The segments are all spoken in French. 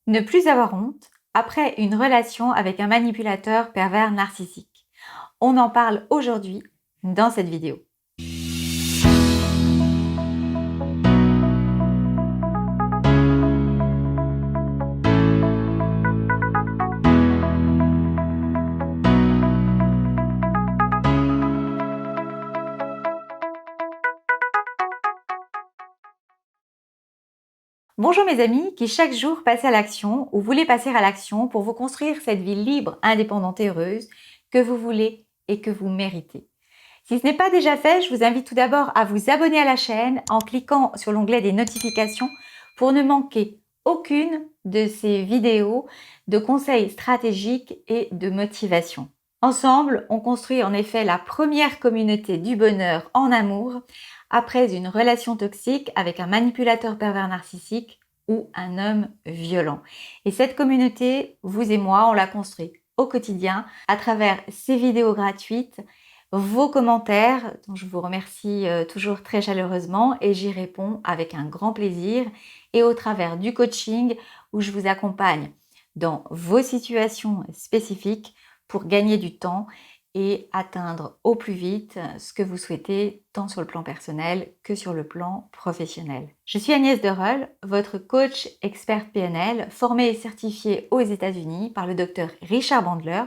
Ne plus avoir honte après une relation avec un manipulateur pervers narcissique. On en parle aujourd'hui dans cette vidéo. Bonjour mes amis qui chaque jour passez à l'action ou voulez passer à l'action pour vous construire cette vie libre, indépendante et heureuse que vous voulez et que vous méritez. Si ce n'est pas déjà fait, je vous invite tout d'abord à vous abonner à la chaîne en cliquant sur l'onglet des notifications pour ne manquer aucune de ces vidéos de conseils stratégiques et de motivation. Ensemble, on construit en effet la première communauté du bonheur en amour après une relation toxique avec un manipulateur pervers narcissique ou un homme violent. Et cette communauté, vous et moi, on l'a construit au quotidien à travers ces vidéos gratuites, vos commentaires, dont je vous remercie toujours très chaleureusement, et j'y réponds avec un grand plaisir, et au travers du coaching où je vous accompagne dans vos situations spécifiques pour gagner du temps et atteindre au plus vite ce que vous souhaitez, tant sur le plan personnel que sur le plan professionnel. Je suis Agnès Dereul, votre coach expert PNL, formée et certifiée aux États-Unis par le docteur Richard Bandler,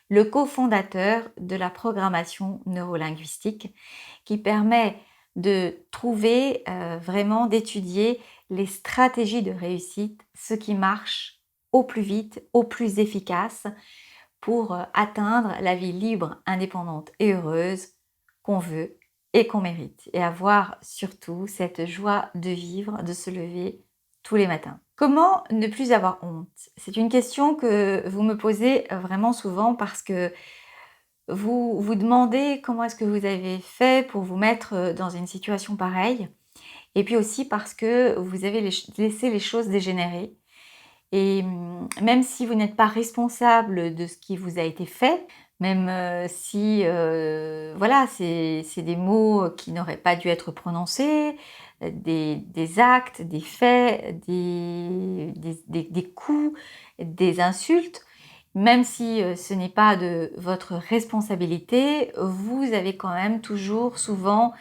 le cofondateur de la programmation neurolinguistique, qui permet de trouver vraiment, d'étudier les stratégies de réussite, ce qui marche au plus vite, au plus efficace, pour atteindre la vie libre, indépendante et heureuse qu'on veut et qu'on mérite. Et avoir surtout cette joie de vivre, de se lever tous les matins. Comment ne plus avoir honte? C'est une question que vous me posez vraiment souvent parce que vous vous demandez comment est-ce que vous avez fait pour vous mettre dans une situation pareille. Et puis aussi parce que vous avez laissé les choses dégénérer. Et même si vous n'êtes pas responsable de ce qui vous a été fait, même si voilà, c'est des mots qui n'auraient pas dû être prononcés, des actes, des faits, des coups, des insultes, même si ce n'est pas de votre responsabilité, vous avez quand même toujours souvent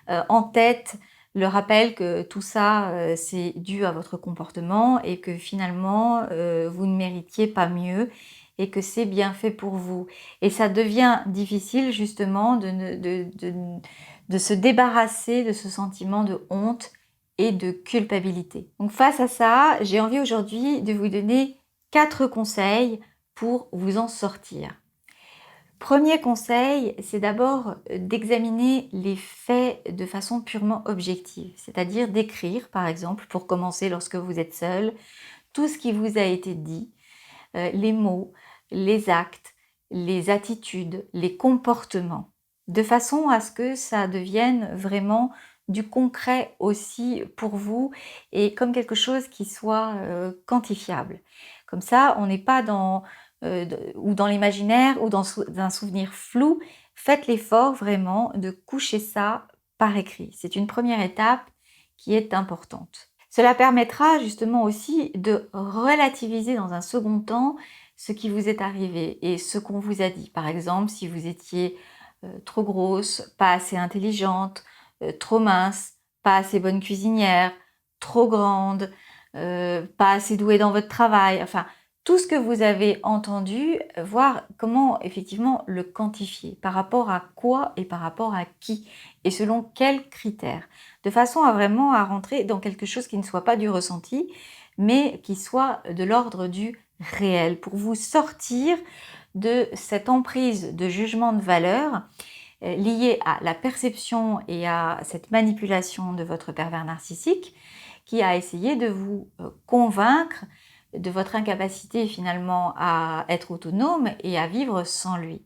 en tête le rappel que tout ça, c'est dû à votre comportement et que finalement, vous ne méritiez pas mieux et que c'est bien fait pour vous. Et ça devient difficile justement de se débarrasser de ce sentiment de honte et de culpabilité. Donc face à ça, j'ai envie aujourd'hui de vous donner 4 conseils pour vous en sortir. Premier conseil, c'est d'abord d'examiner les faits de façon purement objective, c'est-à-dire d'écrire, par exemple, pour commencer lorsque vous êtes seul, tout ce qui vous a été dit, les mots, les actes, les attitudes, les comportements, de façon à ce que ça devienne vraiment du concret aussi pour vous et comme quelque chose qui soit quantifiable. Comme ça, on n'est pas ou dans l'imaginaire ou dans un souvenir flou. Faites l'effort vraiment de coucher ça par écrit. C'est une première étape qui est importante. Cela permettra justement aussi de relativiser dans un second temps ce qui vous est arrivé et ce qu'on vous a dit. Par exemple, si vous étiez trop grosse, pas assez intelligente, trop mince, pas assez bonne cuisinière, trop grande, pas assez douée dans votre travail, enfin tout ce que vous avez entendu, voir comment effectivement le quantifier, par rapport à quoi et par rapport à qui, et selon quels critères, de façon à vraiment à rentrer dans quelque chose qui ne soit pas du ressenti, mais qui soit de l'ordre du réel, pour vous sortir de cette emprise de jugement de valeur liée à la perception et à cette manipulation de votre pervers narcissique, qui a essayé de vous convaincre de votre incapacité finalement à être autonome et à vivre sans lui.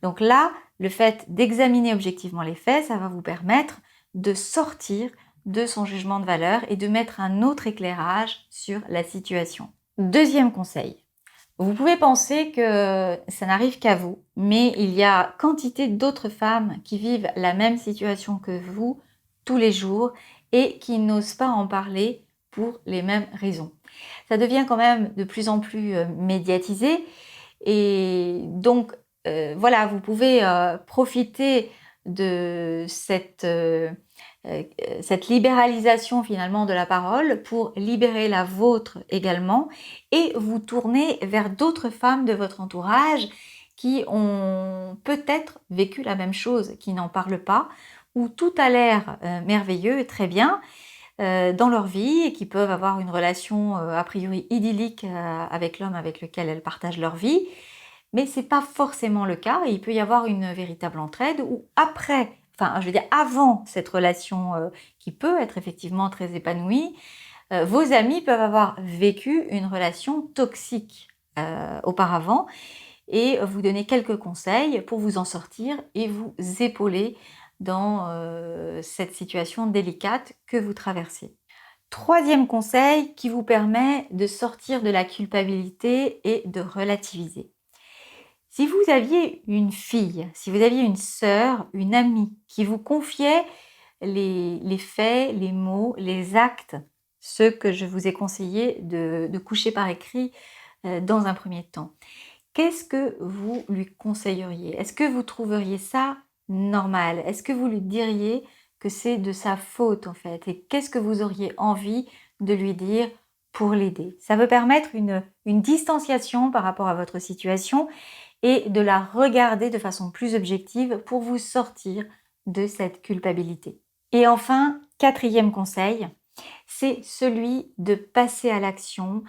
Donc là, le fait d'examiner objectivement les faits, ça va vous permettre de sortir de son jugement de valeur et de mettre un autre éclairage sur la situation. Deuxième conseil, vous pouvez penser que ça n'arrive qu'à vous, mais il y a quantité d'autres femmes qui vivent la même situation que vous tous les jours et qui n'osent pas en parler pour les mêmes raisons. Ça devient quand même de plus en plus médiatisé et donc voilà, vous pouvez profiter de cette libéralisation finalement de la parole pour libérer la vôtre également et vous tourner vers d'autres femmes de votre entourage qui ont peut-être vécu la même chose, qui n'en parlent pas, où tout a l'air merveilleux et très bien dans leur vie et qui peuvent avoir une relation a priori idyllique avec l'homme avec lequel elles partagent leur vie. Mais ce n'est pas forcément le cas. Il peut y avoir une véritable entraide ou après, enfin je veux dire avant cette relation qui peut être effectivement très épanouie, vos amis peuvent avoir vécu une relation toxique auparavant et vous donner quelques conseils pour vous en sortir et vous épauler dans cette situation délicate que vous traversez. Troisième conseil qui vous permet de sortir de la culpabilité et de relativiser. Si vous aviez une fille, si vous aviez une sœur, une amie qui vous confiait les faits, les mots, les actes, ceux que je vous ai conseillé de coucher par écrit dans un premier temps, qu'est-ce que vous lui conseilleriez? Est-ce que vous trouveriez ça normal? Est-ce que vous lui diriez que c'est de sa faute en fait? Et qu'est-ce que vous auriez envie de lui dire pour l'aider? Ça peut permettre une distanciation par rapport à votre situation et de la regarder de façon plus objective pour vous sortir de cette culpabilité. Et enfin, quatrième conseil, c'est celui de passer à l'action,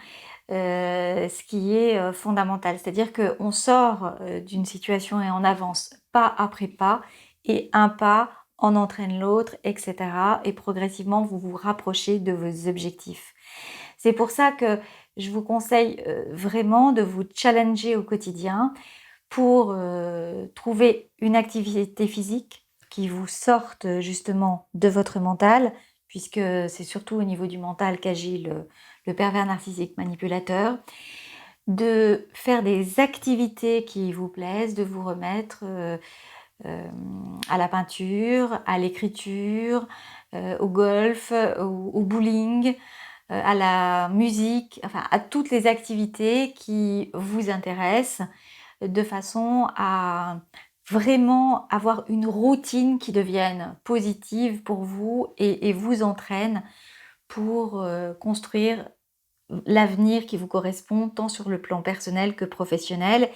ce qui est fondamental. C'est-à-dire qu'on sort d'une situation et on avance pas après pas, et un pas en entraîne l'autre, etc. Et progressivement, vous vous rapprochez de vos objectifs. C'est pour ça que je vous conseille vraiment de vous challenger au quotidien pour trouver une activité physique qui vous sorte justement de votre mental, puisque c'est surtout au niveau du mental qu'agit le pervers narcissique manipulateur, de faire des activités qui vous plaisent, de vous remettre à la peinture, à l'écriture, au golf, au bowling, à la musique, enfin à toutes les activités qui vous intéressent, de façon à vraiment avoir une routine qui devienne positive pour vous et vous entraîne pour construire l'avenir qui vous correspond tant sur le plan personnel que professionnel.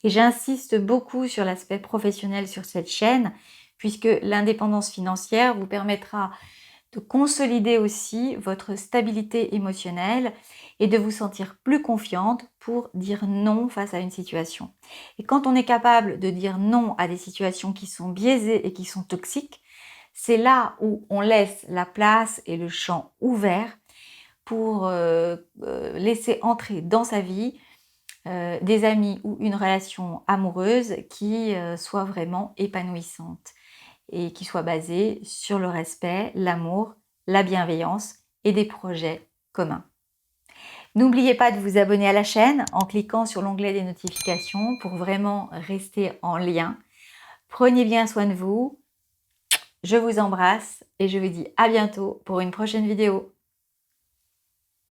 Et j'insiste beaucoup sur l'aspect professionnel sur cette chaîne, puisque l'indépendance financière vous permettra de consolider aussi votre stabilité émotionnelle et de vous sentir plus confiante pour dire non face à une situation. Et quand on est capable de dire non à des situations qui sont biaisées et qui sont toxiques, c'est là où on laisse la place et le champ ouvert pour laisser entrer dans sa vie des amis ou une relation amoureuse qui soit vraiment épanouissante et qui soit basée sur le respect, l'amour, la bienveillance et des projets communs. N'oubliez pas de vous abonner à la chaîne en cliquant sur l'onglet des notifications pour vraiment rester en lien. Prenez bien soin de vous, je vous embrasse et je vous dis à bientôt pour une prochaine vidéo.